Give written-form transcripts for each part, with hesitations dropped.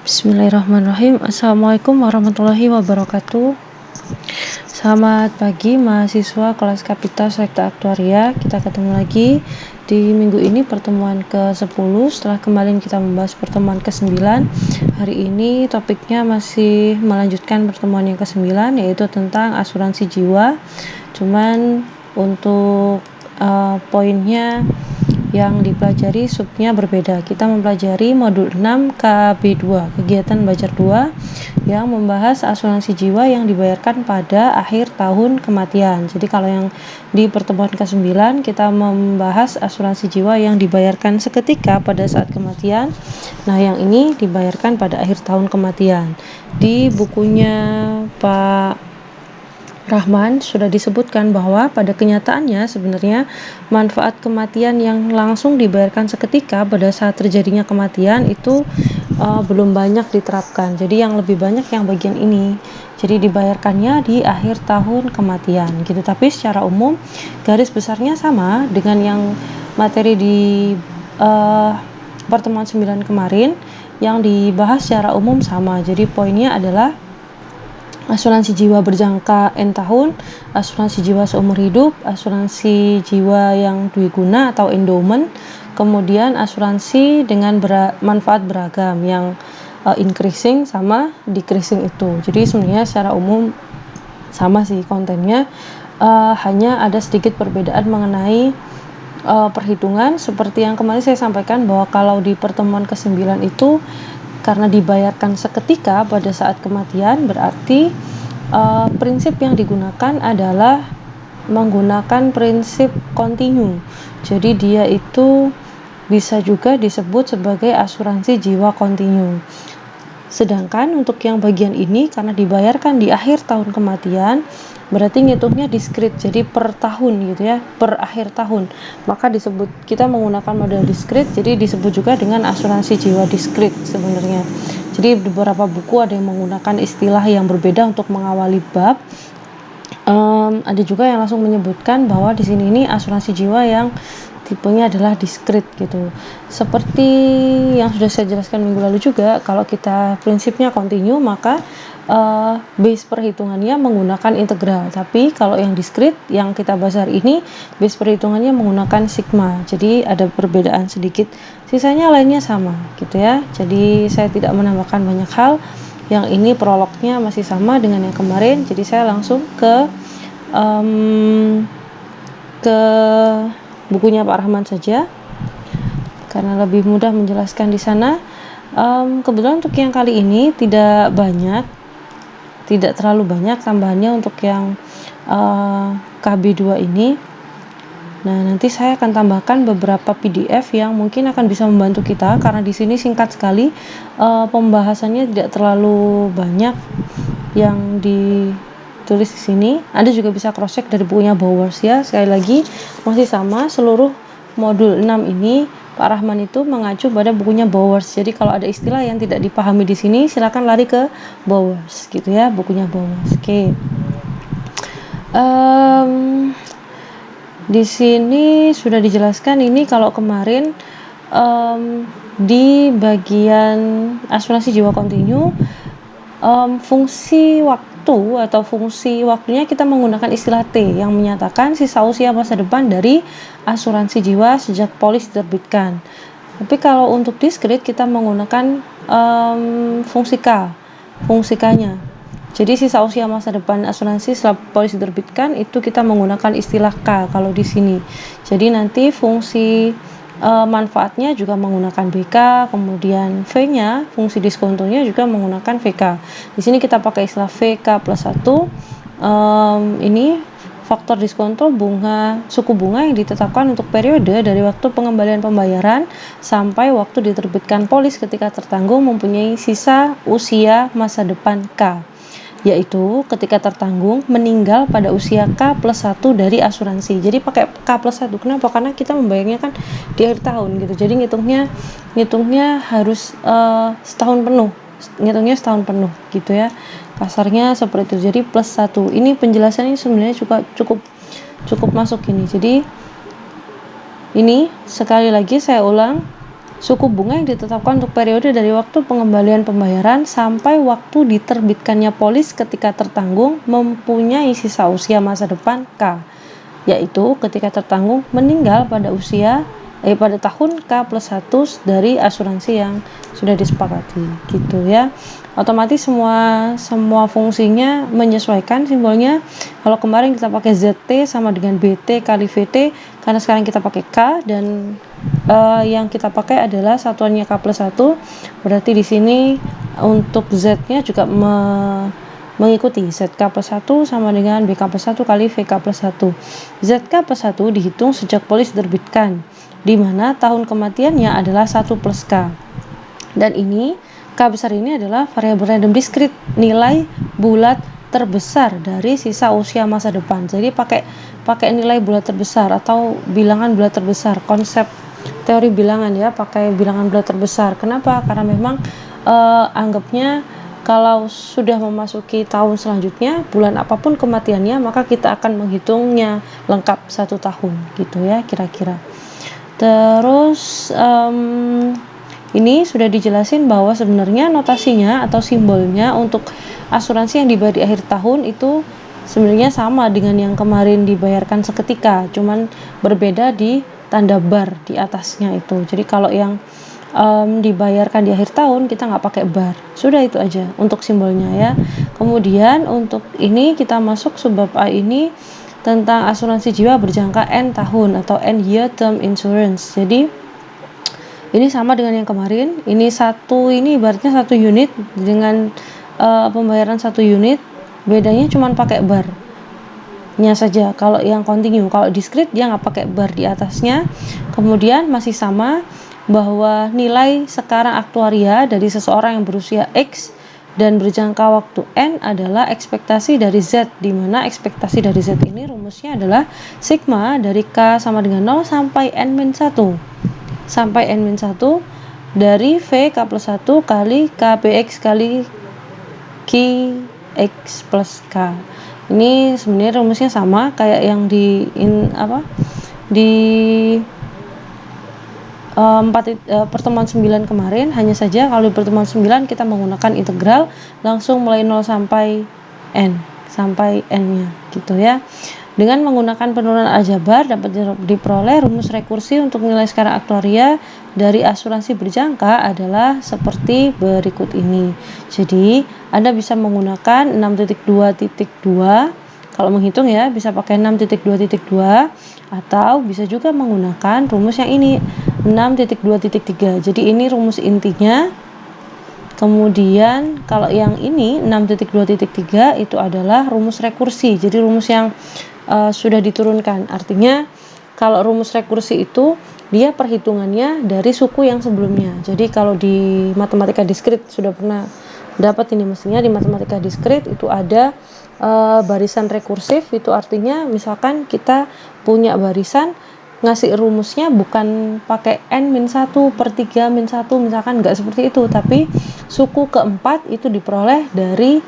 Bismillahirrahmanirrahim. Assalamualaikum warahmatullahi wabarakatuh. Selamat pagi mahasiswa kelas Kapital Selekta Aktuaria. Kita ketemu lagi di minggu ini, pertemuan ke-10 setelah kemarin kita membahas pertemuan ke-9. Hari ini topiknya masih melanjutkan pertemuan yang ke-9, yaitu tentang asuransi jiwa. Cuman untuk poinnya yang dipelajari subnya berbeda. Kita mempelajari modul 6 KB2, kegiatan belajar 2, yang membahas asuransi jiwa yang dibayarkan pada akhir tahun kematian. Jadi kalau yang di pertemuan ke-9 kita membahas asuransi jiwa yang dibayarkan seketika pada saat kematian. Nah, yang ini dibayarkan pada akhir tahun kematian. Di bukunya Pak Rahman sudah disebutkan bahwa pada kenyataannya sebenarnya manfaat kematian yang langsung dibayarkan seketika pada saat terjadinya kematian itu belum banyak diterapkan. Jadi yang lebih banyak yang bagian ini. Jadi dibayarkannya di akhir tahun kematian gitu. Tapi secara umum garis besarnya sama dengan yang materi di pertemuan 9 kemarin, yang dibahas secara umum sama. Jadi poinnya adalah asuransi jiwa berjangka N tahun, asuransi jiwa seumur hidup, asuransi jiwa yang dwiguna atau endowment, kemudian asuransi dengan manfaat beragam yang increasing sama decreasing itu. Jadi sebenarnya secara umum sama sih kontennya, hanya ada sedikit perbedaan mengenai perhitungan. Seperti yang kemarin saya sampaikan bahwa kalau di pertemuan ke-9 itu karena dibayarkan seketika pada saat kematian, berarti prinsip yang digunakan adalah menggunakan prinsip kontinu. Jadi dia itu bisa juga disebut sebagai asuransi jiwa kontinu. Sedangkan untuk yang bagian ini karena dibayarkan di akhir tahun kematian, berarti ngitungnya diskrit, jadi per tahun gitu ya, per akhir tahun. Maka kita menggunakan model diskrit, jadi disebut juga dengan asuransi jiwa diskrit sebenarnya. Jadi beberapa buku ada yang menggunakan istilah yang berbeda untuk mengawali bab. Ada juga yang langsung menyebutkan bahwa di sini ini asuransi jiwa yang tipenya adalah diskrit gitu. Seperti yang sudah saya jelaskan minggu lalu juga, kalau kita prinsipnya kontinu maka base perhitungannya menggunakan integral. Tapi kalau yang diskrit yang kita bahas hari ini, base perhitungannya menggunakan sigma. Jadi ada perbedaan sedikit. Sisanya lainnya sama gitu ya. Jadi saya tidak menambahkan banyak hal. Yang ini prolognya masih sama dengan yang kemarin. Jadi saya langsung ke bukunya Pak Rahman saja karena lebih mudah menjelaskan di sana. Kebetulan untuk yang kali ini tidak terlalu banyak tambahannya untuk yang KB2 ini. Nah, nanti saya akan tambahkan beberapa PDF yang mungkin akan bisa membantu kita karena di sini singkat sekali, pembahasannya tidak terlalu banyak yang ditulis di sini. Anda juga bisa cross check dari bukunya Bowers ya. Sekali lagi masih sama, seluruh modul 6 ini Pak Rahman itu mengacu pada bukunya Bowers. Jadi kalau ada istilah yang tidak dipahami di sini, silakan lari ke Bowers gitu ya, bukunya Bowers. Oke. Di sini sudah dijelaskan ini kalau kemarin di bagian asuransi jiwa kontinu, fungsi waktu atau fungsi waktunya kita menggunakan istilah T yang menyatakan sisa usia masa depan dari asuransi jiwa sejak polis diterbitkan. Tapi kalau untuk diskrit kita menggunakan fungsi K-nya. Jadi sisa usia masa depan asuransi setelah polis diterbitkan itu kita menggunakan istilah K kalau di sini. Jadi nanti fungsi manfaatnya juga menggunakan BK, kemudian V-nya, fungsi diskontonya juga menggunakan VK. Di sini kita pakai istilah VK plus 1. Ini faktor diskonto suku bunga yang ditetapkan untuk periode dari waktu pengembalian pembayaran sampai waktu diterbitkan polis ketika tertanggung mempunyai sisa usia masa depan K, yaitu ketika tertanggung meninggal pada usia K plus 1 dari asuransi. Jadi pakai K plus 1, kenapa? Karena kita membayarnya kan di akhir tahun gitu. Jadi ngitungnya harus setahun penuh gitu ya. Kasarnya seperti itu. Jadi plus 1. Ini penjelasannya sebenarnya juga cukup masuk ini. Jadi ini sekali lagi saya ulang, Suku bunga yang ditetapkan untuk periode dari waktu pengembalian pembayaran sampai waktu diterbitkannya polis ketika tertanggung mempunyai sisa usia masa depan K, yaitu ketika tertanggung meninggal pada pada tahun K+1 dari asuransi yang sudah disepakati, gitu ya. Otomatis semua fungsinya menyesuaikan simbolnya. Kalau kemarin kita pakai ZT sama dengan BT kali VT, karena sekarang kita pakai K dan yang kita pakai adalah satuannya K+1, berarti di sini untuk Z-nya juga mengikuti ZK+1 sama dengan BK+1 kali VK+1. ZK+1 dihitung sejak polis diterbitkan, di mana tahun kematiannya adalah 1 plus K. Dan ini K besar ini adalah variabel random discrete, nilai bulat terbesar dari sisa usia masa depan. Jadi pakai nilai bulat terbesar atau bilangan bulat terbesar, konsep teori bilangan ya, pakai bilangan bulat terbesar. Kenapa? Karena memang anggapnya kalau sudah memasuki tahun selanjutnya, bulan apapun kematiannya, maka kita akan menghitungnya lengkap 1 tahun, gitu ya kira-kira. Terus ini sudah dijelasin bahwa sebenarnya notasinya atau simbolnya untuk asuransi yang dibayar di akhir tahun itu sebenarnya sama dengan yang kemarin dibayarkan seketika, cuman berbeda di tanda bar di atasnya itu. Jadi kalau yang dibayarkan di akhir tahun kita nggak pakai bar, sudah itu aja untuk simbolnya ya. Kemudian untuk ini kita masuk subbab A ini tentang asuransi jiwa berjangka N tahun atau N year term insurance. Jadi ini sama dengan yang kemarin, ini ibaratnya 1 unit dengan pembayaran 1 unit, bedanya cuma pakai barnya saja. Kalau yang continue, kalau discrete dia nggak pakai bar di atasnya. Kemudian masih sama bahwa nilai sekarang aktuaria dari seseorang yang berusia X dan berjangka waktu N adalah ekspektasi dari Z, di mana ekspektasi dari Z ini rumusnya adalah sigma dari K sama dengan 0 sampai N-1 sampai N-1 dari VK+1 kali KBX kali QX plus K. Ini sebenarnya rumusnya sama kayak yang di pertemuan 9 kemarin, hanya saja kalau di pertemuan 9 kita menggunakan integral langsung mulai 0 sampai N-nya gitu ya. Dengan menggunakan penurunan aljabar dapat diperoleh rumus rekursi untuk nilai sekarang aktuaria dari asuransi berjangka adalah seperti berikut ini. Jadi Anda bisa menggunakan 6.2.2, kalau menghitung ya bisa pakai 6.2.2 atau bisa juga menggunakan rumus yang ini 6.2.3. Jadi ini rumus intinya. Kemudian kalau yang ini 6.2.3 itu adalah rumus rekursi, jadi rumus yang sudah diturunkan. Artinya kalau rumus rekursi itu dia perhitungannya dari suku yang sebelumnya. Jadi kalau di matematika diskrit sudah pernah dapat ini, mestinya di matematika diskrit itu ada barisan rekursif. Itu artinya misalkan kita punya barisan, ngasih rumusnya bukan pakai N-1 per 3 min 1, misalkan nggak seperti itu, tapi suku keempat itu diperoleh dari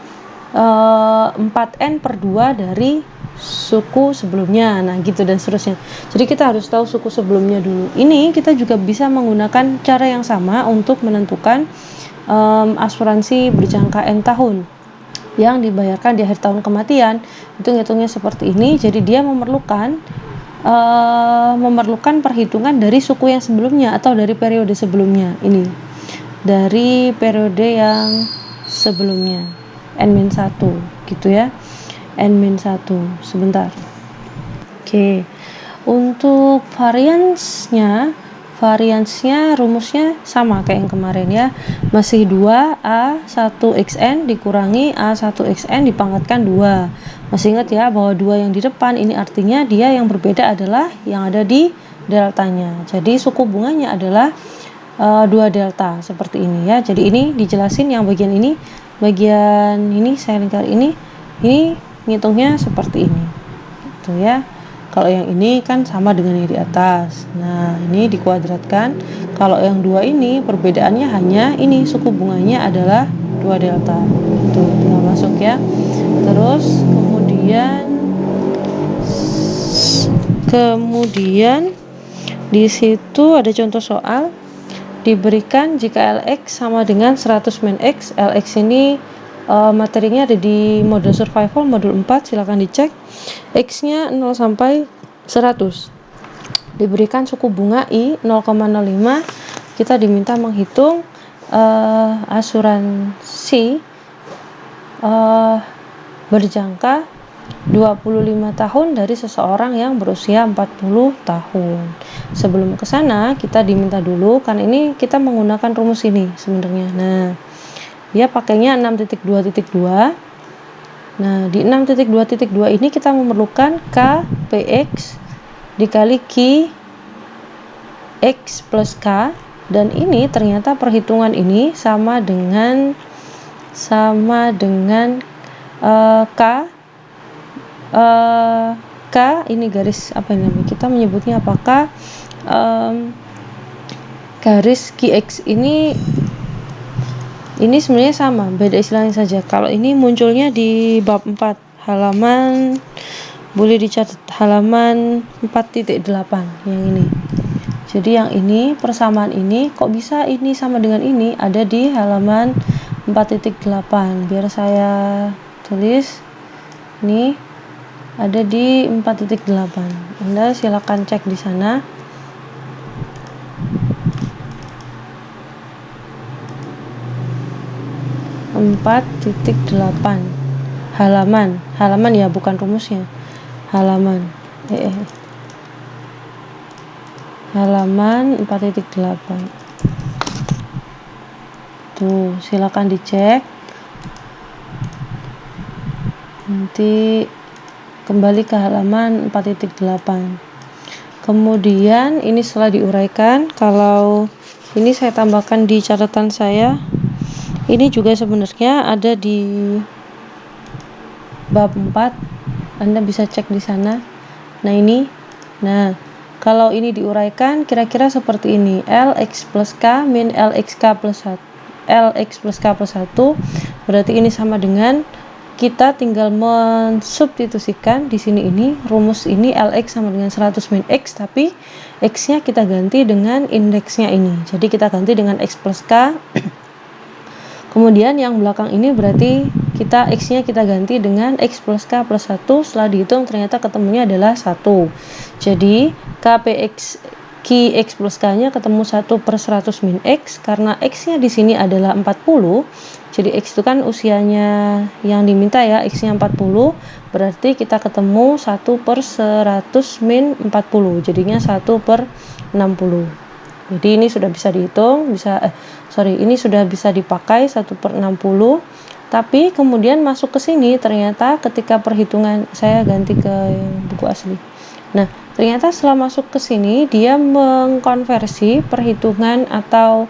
4N per 2 dari suku sebelumnya, nah gitu dan seterusnya. Jadi kita harus tahu suku sebelumnya dulu. Ini kita juga bisa menggunakan cara yang sama untuk menentukan asuransi berjangka N tahun yang dibayarkan di akhir tahun kematian. Itu ngitungnya seperti ini. Jadi dia memerlukan perhitungan dari suku yang sebelumnya atau dari periode sebelumnya. Ini dari periode yang sebelumnya N-1 gitu ya. N-1 sebentar. Oke. Untuk variansnya rumusnya sama kayak yang kemarin ya. Masih 2A1XN dikurangi A1XN dipangkatkan 2. Masih ingat ya bahwa 2 yang di depan ini artinya dia yang berbeda adalah yang ada di deltanya. Jadi suku bunganya adalah 2 delta seperti ini ya. Jadi ini dijelasin yang bagian ini saya lingkar ini ngitungnya seperti ini gitu ya. Kalau yang ini kan sama dengan yang di atas. Nah, ini dikuadratkan. Kalau yang 2 ini perbedaannya hanya ini, suku bunganya adalah 2 delta. Itu tinggal masuk ya. Terus kemudian di situ ada contoh soal. diberikan jika Lx sama dengan 100 min X. Lx ini materinya ada di modul survival modul 4, silahkan dicek. X nya 0 sampai 100, diberikan suku bunga I 0,05. Kita diminta menghitung asuransi berjangka 25 tahun dari seseorang yang berusia 40 tahun. Sebelum ke sana kita diminta dulu, karena ini kita menggunakan rumus ini sebenarnya. Nah, dia pakainya 6.2.2. Nah, di 6.2.2 ini kita memerlukan K PX dikali Q X plus K, dan ini ternyata perhitungan ini sama dengan K ini garis apa ini namanya, kita menyebutnya apakah garis QX ini sebenarnya sama, beda istilahnya saja. Kalau ini munculnya di bab 4 halaman, boleh dicatat halaman 4.8 yang ini. Jadi yang ini, persamaan ini kok bisa ini sama dengan ini, ada di halaman 4.8. Biar saya tulis, ini ada di 4.8. Anda silakan cek di sana. halaman ya, bukan rumusnya. Halaman 4.8. Tuh, silakan dicek. Nanti kembali ke halaman 4.8. Kemudian ini setelah diuraikan, kalau ini saya tambahkan di catatan saya. Ini juga sebenarnya ada di bab 4. Anda bisa cek di sana. Nah, ini. Nah, kalau ini diuraikan kira-kira seperti ini. Lx plus K min Lxk plus 1. Lx plus K plus 1. Berarti ini sama dengan, kita tinggal mensubstitusikan di sini, ini rumus ini Lx sama dengan 100 min X, tapi X-nya kita ganti dengan indeksnya ini. Jadi kita ganti dengan X plus K. Kemudian yang belakang ini berarti kita X-nya kita ganti dengan X plus K plus 1. Setelah dihitung ternyata ketemunya adalah 1. Jadi KPX Q X plus K-nya ketemu 1 per 100 min X. Karena X-nya di sini adalah 40. Jadi X itu kan usianya yang diminta ya, X-nya 40. Berarti kita ketemu 1 per 100 min 40. Jadinya 1 per 60. Jadi ini sudah bisa dihitung, ini sudah bisa dipakai 1 per 60. Tapi kemudian masuk ke sini ternyata ketika perhitungan, saya ganti ke buku asli. Nah, ternyata setelah masuk ke sini dia mengkonversi perhitungan atau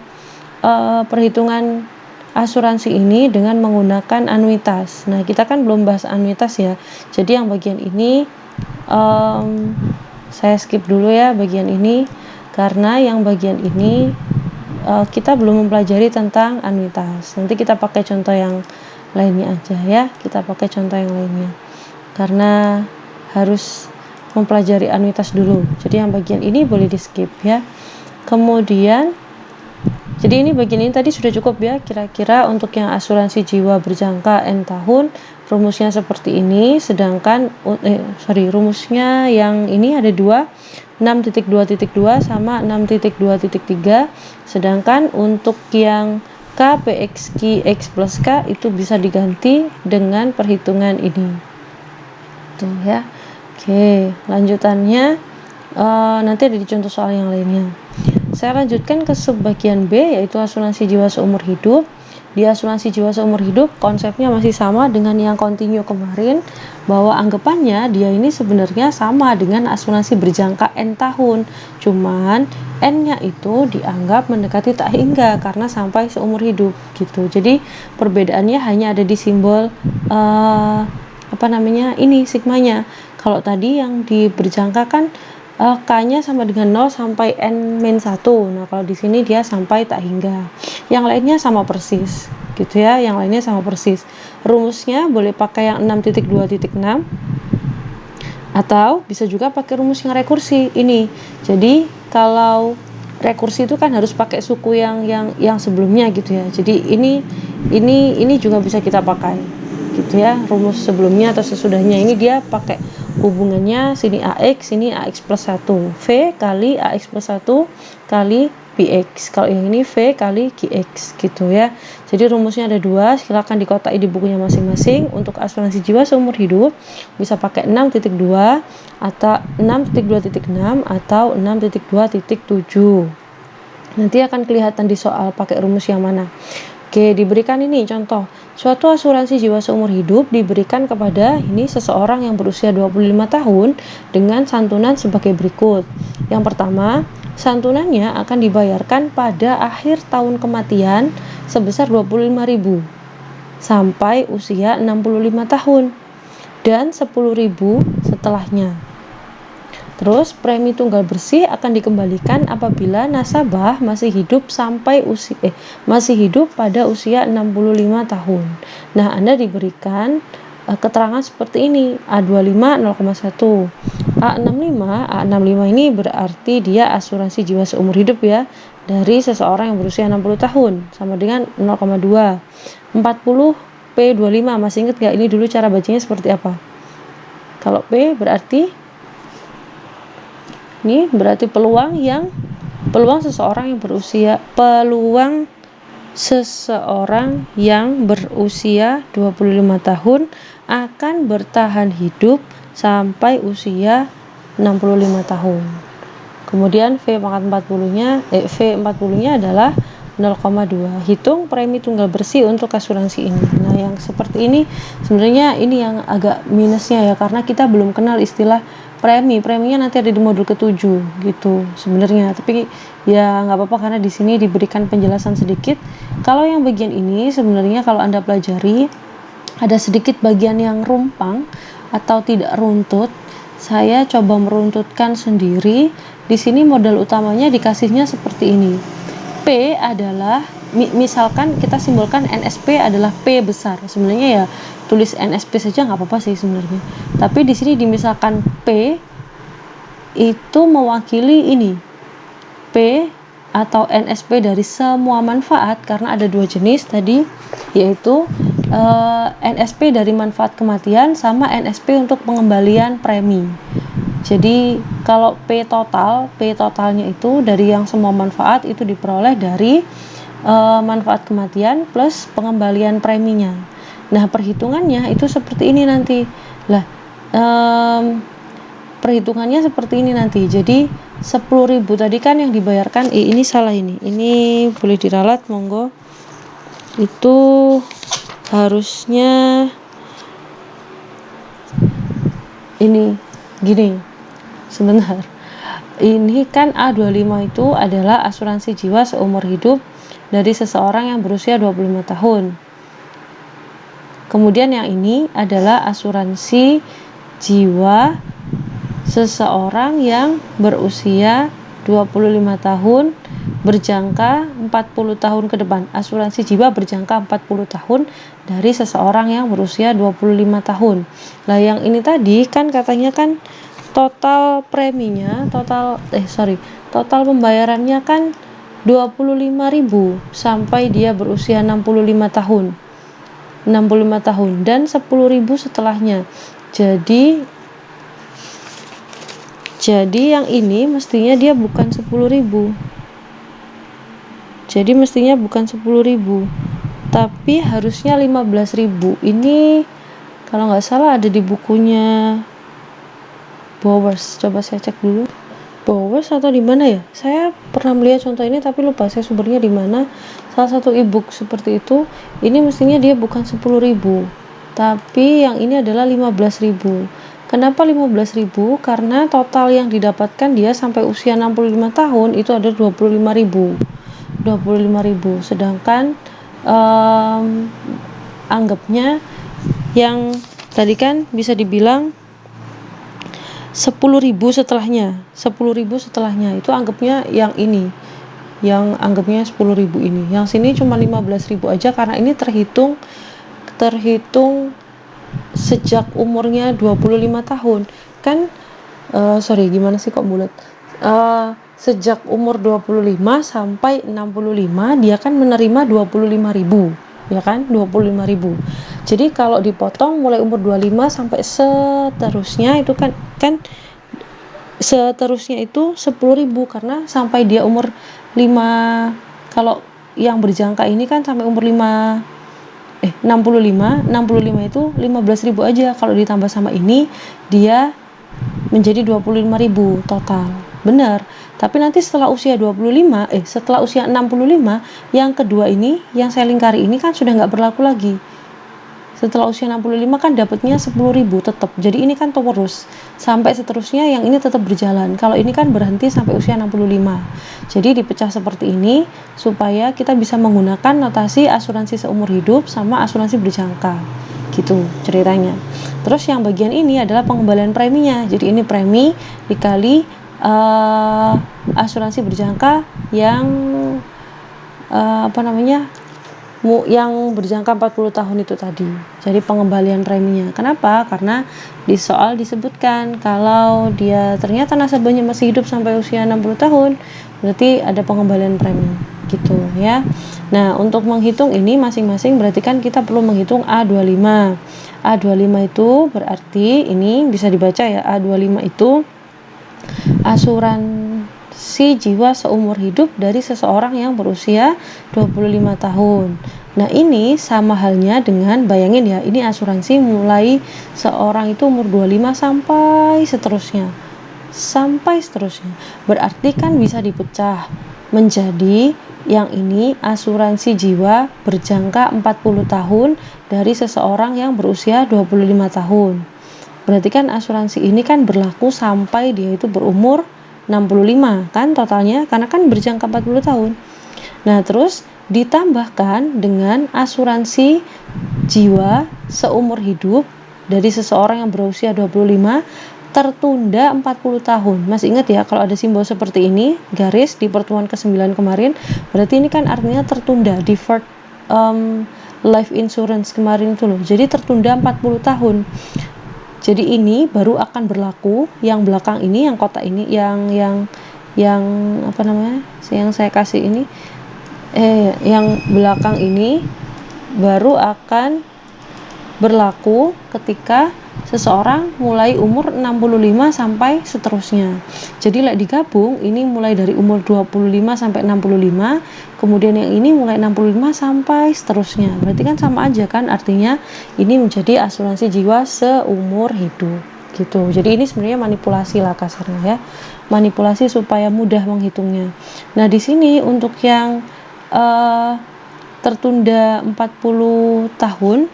perhitungan asuransi ini dengan menggunakan anuitas. Nah, kita kan belum bahas anuitas ya. Jadi yang bagian ini saya skip dulu ya bagian ini. Karena yang bagian ini kita belum mempelajari tentang anuitas. Nanti kita pakai contoh yang lainnya aja ya. Kita pakai contoh yang lainnya. Karena harus mempelajari anuitas dulu. Jadi yang bagian ini boleh di skip ya. Kemudian, jadi ini bagian ini tadi sudah cukup ya. Kira-kira untuk yang asuransi jiwa berjangka N tahun, rumusnya seperti ini. Sedangkan rumusnya yang ini ada 6.2.2 sama 6.2.3. Sedangkan untuk yang KPX Q/X plus K itu bisa diganti dengan perhitungan ini. Tuh ya. Oke, lanjutannya nanti ada di contoh soal yang lainnya. Saya lanjutkan ke subbagian B, yaitu asuransi jiwa seumur hidup. Di asuransi jiwa seumur hidup konsepnya masih sama dengan yang kontinu kemarin, bahwa anggapannya dia ini sebenarnya sama dengan asuransi berjangka N tahun, cuman N-nya itu dianggap mendekati tak hingga karena sampai seumur hidup gitu. Jadi perbedaannya hanya ada di simbol ini sigmanya. Kalau tadi yang di berjangka kan K-nya sama dengan 0 sampai N-1. Nah, kalau di sini dia sampai tak hingga. Yang lainnya sama persis, gitu ya. Yang lainnya sama persis. Rumusnya boleh pakai yang 6.2.6 atau bisa juga pakai rumus yang rekursi ini. Jadi, kalau rekursi itu kan harus pakai suku yang sebelumnya gitu ya. Jadi ini juga bisa kita pakai gitu ya, rumus sebelumnya atau sesudahnya. Ini dia pakai hubungannya, sini AX, sini AX plus 1, V kali AX plus 1 kali BX. Kalau yang ini V kali GX gitu ya. Jadi rumusnya ada 2, silakan dikotai di bukunya masing-masing. Untuk asuransi jiwa seumur hidup bisa pakai 6.2 atau 6.2.6 atau 6.2.7. Nanti akan kelihatan di soal pakai rumus yang mana. Oke, diberikan ini contoh. Suatu asuransi jiwa seumur hidup diberikan kepada ini seseorang yang berusia 25 tahun dengan santunan sebagai berikut. Yang pertama, santunannya akan dibayarkan pada akhir tahun kematian sebesar 25.000 sampai usia 65 tahun dan 10.000 setelahnya. Terus premi tunggal bersih akan dikembalikan apabila nasabah masih hidup pada usia 65 tahun. Nah, Anda diberikan keterangan seperti ini. A25 0,1. A65 ini berarti dia asuransi jiwa seumur hidup ya, dari seseorang yang berusia 60 tahun sama dengan 0,2. 40 P25, masih ingat gak ini dulu cara bacanya seperti apa? Kalau P berarti ini berarti peluang seseorang yang berusia 25 tahun akan bertahan hidup sampai usia 65 tahun. Kemudian V40-nya adalah 0,2. Hitung premi tunggal bersih untuk asuransi ini. Nah, yang seperti ini sebenarnya ini yang agak minusnya ya, karena kita belum kenal istilah preminya nanti ada di modul ke-7 gitu sebenarnya, tapi ya nggak apa-apa karena di sini diberikan penjelasan sedikit. Kalau yang bagian ini sebenarnya kalau Anda pelajari ada sedikit bagian yang rumpang atau tidak runtut. Saya coba meruntutkan sendiri. Di sini modal utamanya dikasihnya seperti ini. P adalah, misalkan kita simbolkan NSP adalah P besar. Sebenarnya ya tulis NSP saja nggak apa-apa sih sebenarnya. Tapi di sini dimisalkan P itu mewakili ini. P atau NSP dari semua manfaat, karena ada 2 jenis tadi, yaitu NSP dari manfaat kematian sama NSP untuk pengembalian premi. Jadi kalau P totalnya itu dari yang semua manfaat itu diperoleh dari manfaat kematian plus pengembalian preminya. Nah, perhitungannya itu seperti ini nanti. Lah, perhitungannya seperti ini nanti. Jadi 10.000 tadi kan yang dibayarkan, ini salah ini boleh diralat monggo. Itu harusnya ini gini. Sebentar, ini kan A25 itu adalah asuransi jiwa seumur hidup dari seseorang yang berusia 25 tahun. Kemudian yang ini adalah asuransi jiwa seseorang yang berusia 25 tahun berjangka 40 tahun ke depan. Asuransi jiwa berjangka 40 tahun dari seseorang yang berusia 25 tahun. Nah, yang ini tadi kan katanya kan total preminya, total pembayarannya kan 25.000 sampai dia berusia 65 tahun dan 10.000 setelahnya. Jadi yang ini mestinya dia bukan 10.000. Jadi mestinya bukan 10.000, tapi harusnya 15.000. Ini kalau nggak salah ada di bukunya Bowers. Coba saya cek dulu. Bowers atau di mana ya? Saya pernah melihat contoh ini tapi lupa saya sumbernya di mana. Salah satu e-book seperti itu. Ini mestinya dia bukan 10.000, tapi yang ini adalah 15.000. Kenapa 15.000? Karena total yang didapatkan dia sampai usia 65 tahun itu ada 25.000. Sedangkan anggapnya yang tadi kan bisa dibilang 10.000 setelahnya itu anggapnya yang ini, yang anggapnya 10.000 ini. Yang sini cuma 15.000 aja karena ini terhitung sejak umurnya 25 tahun kan. Gimana sih kok bulat, sejak umur 25 sampai 65 dia kan menerima 25.000, ya kan, 25.000. Jadi kalau dipotong mulai umur 25 sampai seterusnya itu kan seterusnya itu 10.000 karena sampai dia umur 5, kalau yang berjangka ini kan sampai umur 65 itu 15.000 aja, kalau ditambah sama ini dia menjadi 25.000 total. Benar. Tapi nanti setelah usia 65 yang kedua ini, yang saya lingkari ini kan sudah nggak berlaku lagi. Setelah usia 65 kan dapatnya 10.000 tetap. Jadi ini kan terus sampai seterusnya, yang ini tetap berjalan. Kalau ini kan berhenti sampai usia 65. Jadi dipecah seperti ini supaya kita bisa menggunakan notasi asuransi seumur hidup sama asuransi berjangka. Gitu ceritanya. Terus yang bagian ini adalah pengembalian preminya. Jadi ini premi dikali asuransi berjangka yang yang berjangka 40 tahun itu tadi. Jadi pengembalian preminya. Kenapa? Karena di soal disebutkan kalau dia ternyata nasabahnya masih hidup sampai usia 60 tahun, berarti ada pengembalian premi gitu ya. Nah, untuk menghitung ini masing-masing berarti kan kita perlu menghitung A25. A25 itu berarti ini bisa dibaca ya, A25 itu asuransi jiwa seumur hidup dari seseorang yang berusia 25 tahun. Nah, ini sama halnya dengan, bayangin ya, ini asuransi mulai seorang itu umur 25 sampai seterusnya. Berarti kan bisa dipecah menjadi yang ini asuransi jiwa berjangka 40 tahun dari seseorang yang berusia 25 tahun. Berarti kan asuransi ini kan berlaku sampai dia itu berumur 65 kan totalnya, karena kan berjangka 40 tahun. Nah, terus ditambahkan dengan asuransi jiwa seumur hidup dari seseorang yang berusia 25 tertunda 40 tahun. Masih ingat ya kalau ada simbol seperti ini, garis di pertemuan ke-9 kemarin, berarti ini kan artinya tertunda, deferred life insurance kemarin itu loh. Jadi tertunda 40 tahun. Jadi ini baru akan berlaku, yang belakang ini, yang kotak ini, yang yang saya kasih ini, yang belakang ini baru akan berlaku ketika seseorang mulai umur 65 sampai seterusnya. Jadi digabung, ini mulai dari umur 25 sampai 65, kemudian yang ini mulai 65 sampai seterusnya. Berarti kan sama aja kan, artinya ini menjadi asuransi jiwa seumur hidup gitu. Jadi ini sebenarnya manipulasi lah kasarnya ya. Manipulasi supaya mudah menghitungnya. Nah, di sini untuk yang tertunda 40 tahun,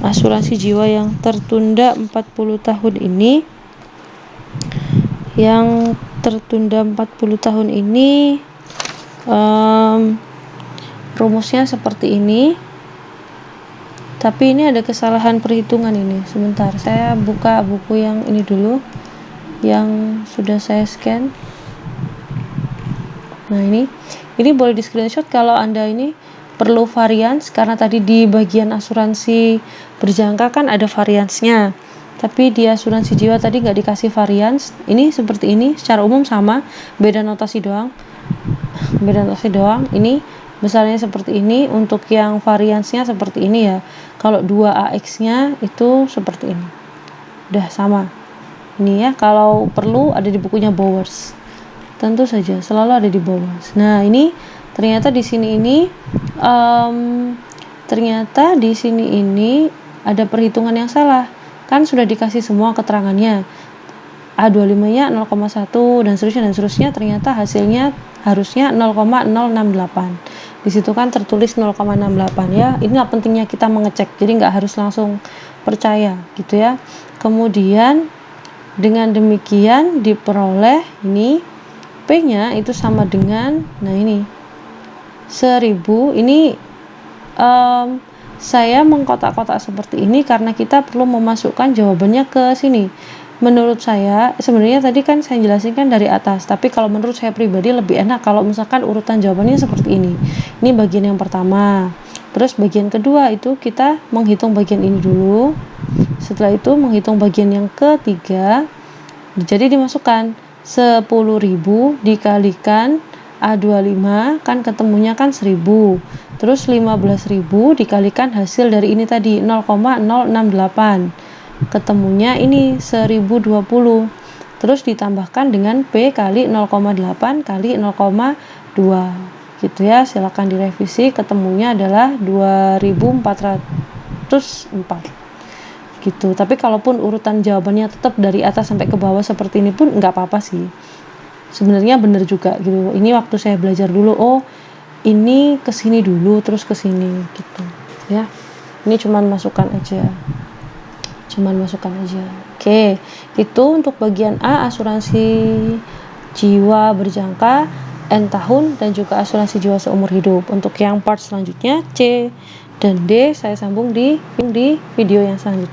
asuransi jiwa yang tertunda 40 tahun ini, rumusnya seperti ini. Tapi ini ada kesalahan perhitungan ini. Sebentar, saya buka buku yang ini dulu, yang sudah saya scan. Nah, ini boleh di screenshot kalau Anda ini perlu varians, karena tadi di bagian asuransi berjangka kan ada variansnya, tapi di asuransi jiwa tadi nggak dikasih varians. Ini seperti ini, secara umum sama, beda notasi doang. Ini besarnya seperti ini, untuk yang variansnya seperti ini ya. Kalau 2AX nya itu seperti ini, udah sama ini ya. Kalau perlu ada di bukunya Bowers, tentu saja selalu ada di Bowers. Nah, ini ternyata di sini ini ada perhitungan yang salah. Kan sudah dikasih semua keterangannya, A25 nya 0,1 dan seterusnya, ternyata hasilnya harusnya 0,068. Di situ kan tertulis 0,68 ya. Inilah pentingnya kita mengecek, jadi nggak harus langsung percaya gitu ya. Kemudian dengan demikian diperoleh ini P-nya itu sama dengan, nah ini 1000. Ini saya mengkotak-kotak seperti ini karena kita perlu memasukkan jawabannya ke sini. Menurut saya, sebenarnya tadi kan saya jelasin kan dari atas, tapi kalau menurut saya pribadi lebih enak kalau misalkan urutan jawabannya seperti ini. Ini bagian yang pertama. Terus bagian kedua itu kita menghitung bagian ini dulu. Setelah itu menghitung bagian yang ketiga. Jadi dimasukkan 10.000 dikalikan A25 kan ketemunya kan 1.000. Terus 15.000 dikalikan hasil dari ini tadi 0,068. Ketemunya ini 1020. Terus ditambahkan dengan P kali 0,8 kali 0,2 gitu ya. Silakan direvisi, ketemunya adalah 2404 gitu. Tapi kalaupun urutan jawabannya tetap dari atas sampai ke bawah seperti ini pun nggak apa-apa sih, sebenarnya bener juga gitu. Ini waktu saya belajar dulu, oh ini kesini dulu terus kesini gitu ya. Ini cuman masukan aja. Oke, itu untuk bagian A, asuransi jiwa berjangka N tahun dan juga asuransi jiwa seumur hidup. Untuk yang part selanjutnya C dan D saya sambung di video yang selanjutnya.